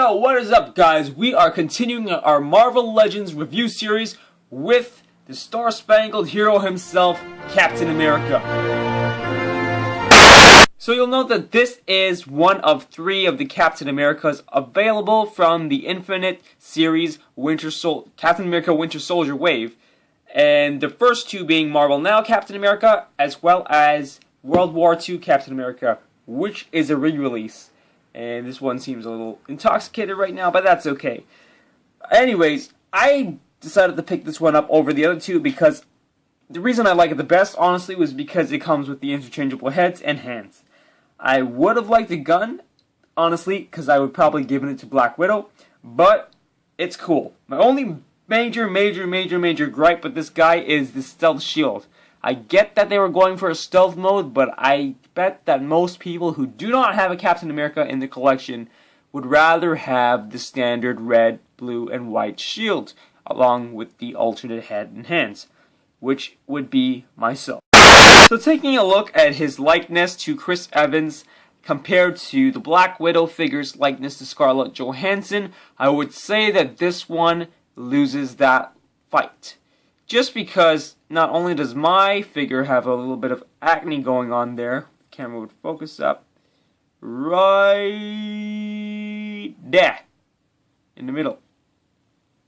Yo, what is up, guys? We are continuing our Marvel Legends review series with the star-spangled hero himself, Captain America. So you'll note that this is one of 3 of the Captain Americas available from the Infinite series Captain America Winter Soldier wave. And the first 2 being Marvel Now Captain America, as well as World War II Captain America, which is a re-release. And this one seems a little intoxicated right now, but that's okay. Anyways, I decided to pick this one up over the other 2 because the reason I like it the best, honestly, was because it comes with the interchangeable heads and hands. I would have liked the gun, honestly, because I would probably given it to Black Widow, but it's cool. My only major gripe with this guy is the stealth shield. I get that they were going for a stealth mode, but I bet that most people who do not have a Captain America in the collection would rather have the standard red, blue, and white shield, along with the alternate head and hands, which would be myself. So taking a look at his likeness to Chris Evans compared to the Black Widow figure's likeness to Scarlett Johansson, I would say that this one loses that fight. Just because not only does my figure have a little bit of acne going on there, the camera would focus up right there in the middle.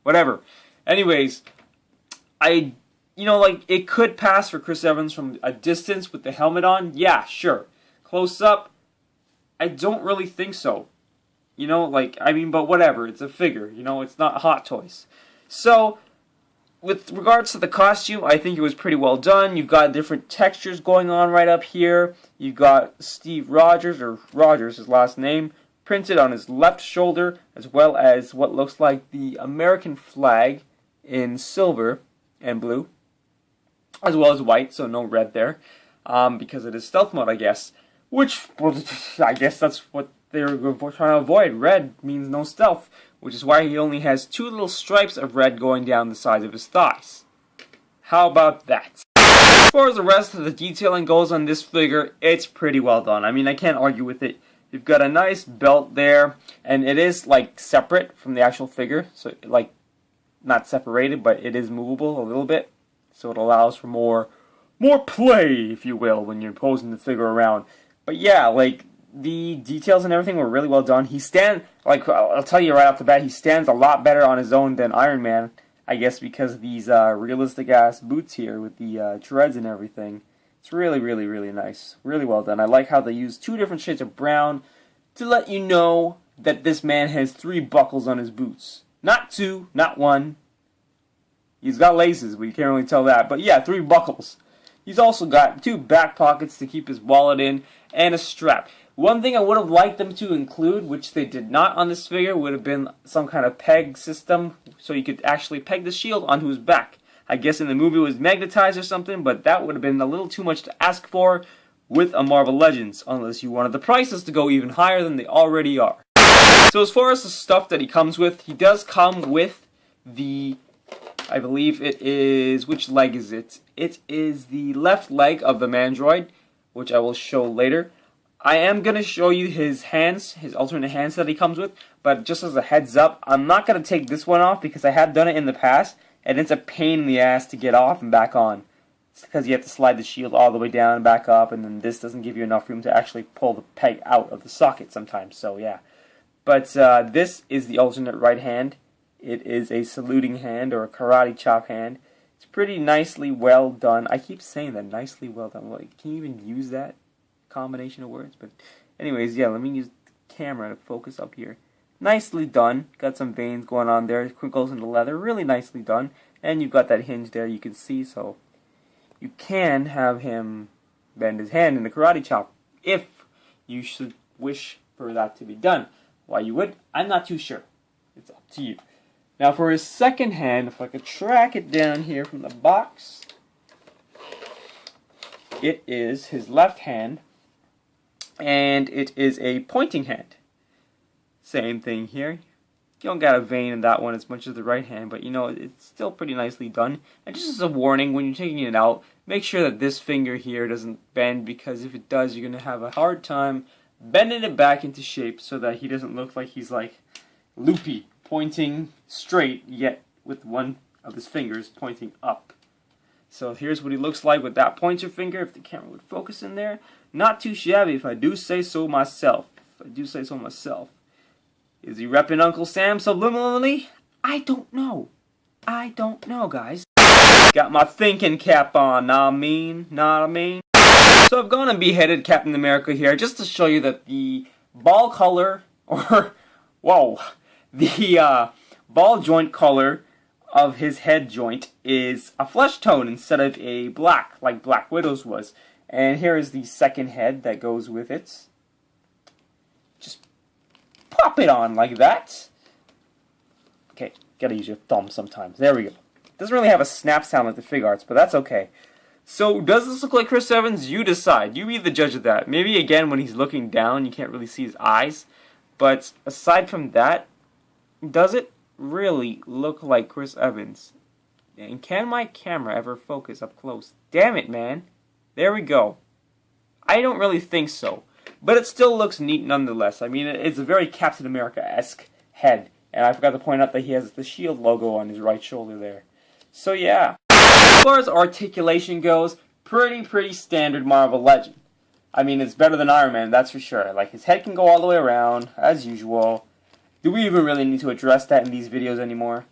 Whatever. Anyways, it could pass for Chris Evans from a distance with the helmet on. Yeah, sure. Close up, I don't really think so. But whatever. It's a figure. It's not Hot Toys. So, with regards to the costume, I think it was pretty well done. You've got different textures going on right up here. You've got Steve Rogers, or Rogers, his last name, printed on his left shoulder, as well as what looks like the American flag in silver and blue, as well as white, so no red there, because it is stealth mode, I guess. Which, well, I guess that's what they were trying to avoid. Red means no stealth, which is why he only has 2 little stripes of red going down the sides of his thighs. How about that? As far as the rest of the detailing goes on this figure, it's pretty well done. I mean, I can't argue with it. You've got a nice belt there, and it is, separate from the actual figure. So, not separated, but it is movable a little bit. So it allows for more play, if you will, when you're posing the figure around. But yeah, the details and everything were really well done. I'll tell you right off the bat, he stands a lot better on his own than Iron Man. I guess because of these realistic-ass boots here with the treads and everything. It's really nice. Really well done. I like how they use 2 different shades of brown to let you know that this man has 3 buckles on his boots. Not 2, not 1. He's got laces, but you can't really tell that. But yeah, 3 buckles. He's also got 2 back pockets to keep his wallet in, and a strap. One thing I would have liked them to include, which they did not on this figure, would have been some kind of peg system, so you could actually peg the shield onto his back. I guess in the movie it was magnetized or something, but that would have been a little too much to ask for with a Marvel Legends, unless you wanted the prices to go even higher than they already are. So as far as the stuff that he comes with, he does come with the, I believe it is, which leg is it? It is the left leg of the Mandroid, which I will show later. I am going to show you his hands, his alternate hands that he comes with, but just as a heads up, I'm not going to take this one off because I have done it in the past, and it's a pain in the ass to get off and back on. It's because you have to slide the shield all the way down and back up, and then this doesn't give you enough room to actually pull the peg out of the socket sometimes, so yeah. But this is the alternate right hand. It is a saluting hand, or a karate chop hand. It's pretty nicely well done. I keep saying that, nicely well done. Can you even use that combination of words? But anyways, yeah, let me use the camera to focus up here. Nicely done. Got some veins going on there, crinkles in the leather. Really nicely done. And you've got that hinge there you can see, so you can have him bend his hand in the karate chop if you should wish for that to be done. Why you would, I'm not too sure. It's up to you. Now for his second hand, if I could track it down here from the box, it is his left hand, and it is a pointing hand. Same thing here. You don't got a vein in that one as much as the right hand, but it's still pretty nicely done. And just as a warning, when you're taking it out, make sure that this finger here doesn't bend, because if it does, you're going to have a hard time bending it back into shape so that he doesn't look like he's loopy, pointing straight, yet with one of his fingers pointing up. So here's what he looks like with that pointer finger, if the camera would focus in there. Not too shabby, if I do say so myself. Is he repping Uncle Sam subliminally? I don't know. Guys. Got my thinking cap on, know what I mean? So I've gone and beheaded Captain America here just to show you that the ball color, or, whoa, the ball joint color of his head joint is a flesh tone instead of a black, like Black Widow's was. And here is the second head that goes with it. Just pop it on like that. Okay, gotta use your thumb sometimes. There we go. Doesn't really have a snap sound like the Fig Arts, but that's okay. So, does this look like Chris Evans? You decide. You be the judge of that. Maybe, again, when he's looking down, you can't really see his eyes. But aside from that, does it really look like Chris Evans? And can my camera ever focus up close? Damn it, man. There we go. I don't really think so. But it still looks neat nonetheless. I mean, it's a very Captain America-esque head. And I forgot to point out that he has the SHIELD logo on his right shoulder there. So, yeah. As far as articulation goes, pretty standard Marvel Legend. I mean, it's better than Iron Man, that's for sure. Like, his head can go all the way around, as usual. Do we even really need to address that in these videos anymore?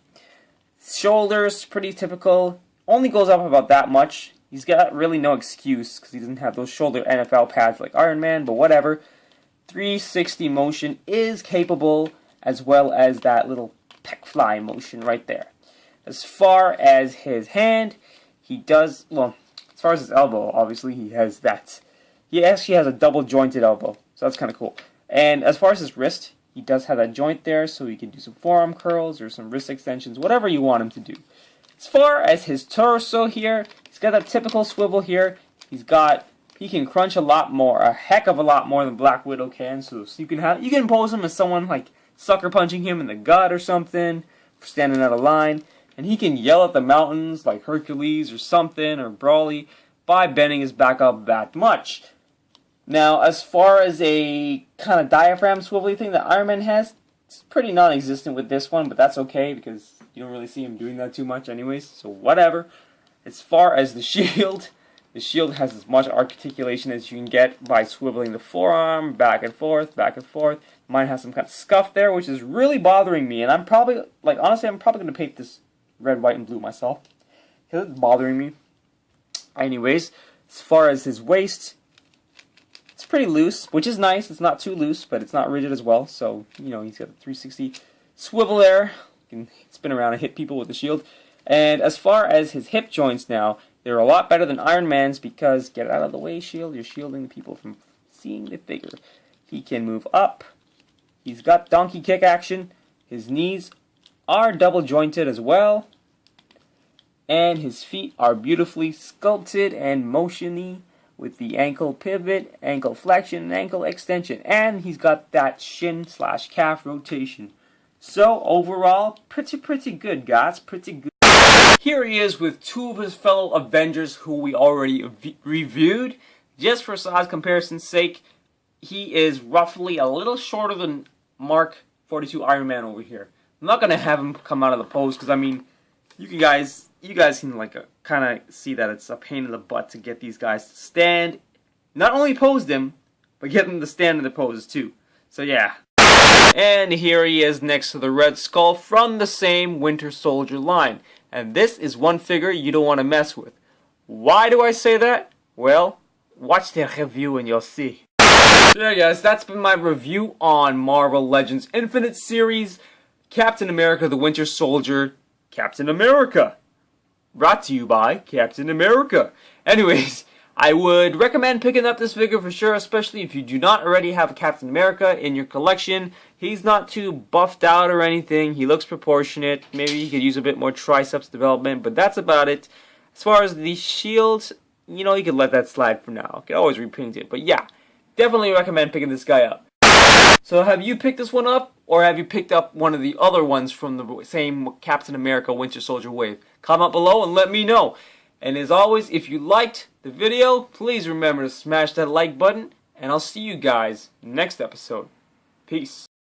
Shoulders, pretty typical. Only goes up about that much. He's got really no excuse, because he doesn't have those shoulder NFL pads like Iron Man, but whatever. 360 motion is capable, as well as that little pec fly motion right there. As far as his hand, he does, well, as far as his elbow, obviously, he has that. He actually has a double jointed elbow, so that's kind of cool. And as far as his wrist, he does have that joint there, so he can do some forearm curls or some wrist extensions, whatever you want him to do. As far as his torso here, he's got that typical swivel here. He can crunch a lot more, a heck of a lot more than Black Widow can, so you can pose him as someone like sucker punching him in the gut or something, for standing out of line. And he can yell at the mountains like Hercules or something, or Brawly, by bending his back up that much. Now, as far as a kind of diaphragm swivelly thing that Iron Man has, it's pretty non-existent with this one, but that's okay, because you don't really see him doing that too much anyways, so whatever. As far as the shield has as much articulation as you can get by swiveling the forearm back and forth, back and forth. Mine has some kind of scuff there, which is really bothering me, and I'm probably, like, honestly, I'm probably going to paint this red, white, and blue myself, because it's bothering me. Anyways, as far as his waist, it's pretty loose, which is nice. It's not too loose, but it's not rigid as well, so, you know, he's got a 360 swivel there. You can spin around and hit people with the shield. And as far as his hip joints now, they're a lot better than Iron Man's, because, get out of the way, shield, you're shielding the people from seeing the figure. He can move up. He's got donkey kick action. His knees are double jointed as well, and his feet are beautifully sculpted and motiony with the ankle pivot, ankle flexion, and ankle extension, and he's got that shin/calf rotation. So overall, pretty good, guys, pretty good. Here he is with two of his fellow Avengers who we already reviewed. Just for size comparison's sake, he is roughly a little shorter than Mark 42 Iron Man over here. I'm not gonna have him come out of the pose, because I mean, you guys can like kind of see that it's a pain in the butt to get these guys to stand. Not only pose them, but get them to stand in the poses too. So yeah. And here he is next to the Red Skull from the same Winter Soldier line. And this is one figure you don't want to mess with. Why do I say that? Well, watch the review and you'll see. So yeah, guys, that's been my review on Marvel Legends Infinite Series, Captain America the Winter Soldier, Captain America. Brought to you by Captain America. Anyways, I would recommend picking up this figure for sure, especially if you do not already have a Captain America in your collection. He's not too buffed out or anything. He looks proportionate. Maybe he could use a bit more triceps development, but that's about it. As far as the shields, you know, you could let that slide for now. You could always repaint it, but yeah, definitely recommend picking this guy up. So have you picked this one up, or have you picked up one of the other ones from the same Captain America Winter Soldier wave? Comment below and let me know. And as always, if you liked the video, please remember to smash that like button, and I'll see you guys next episode. Peace.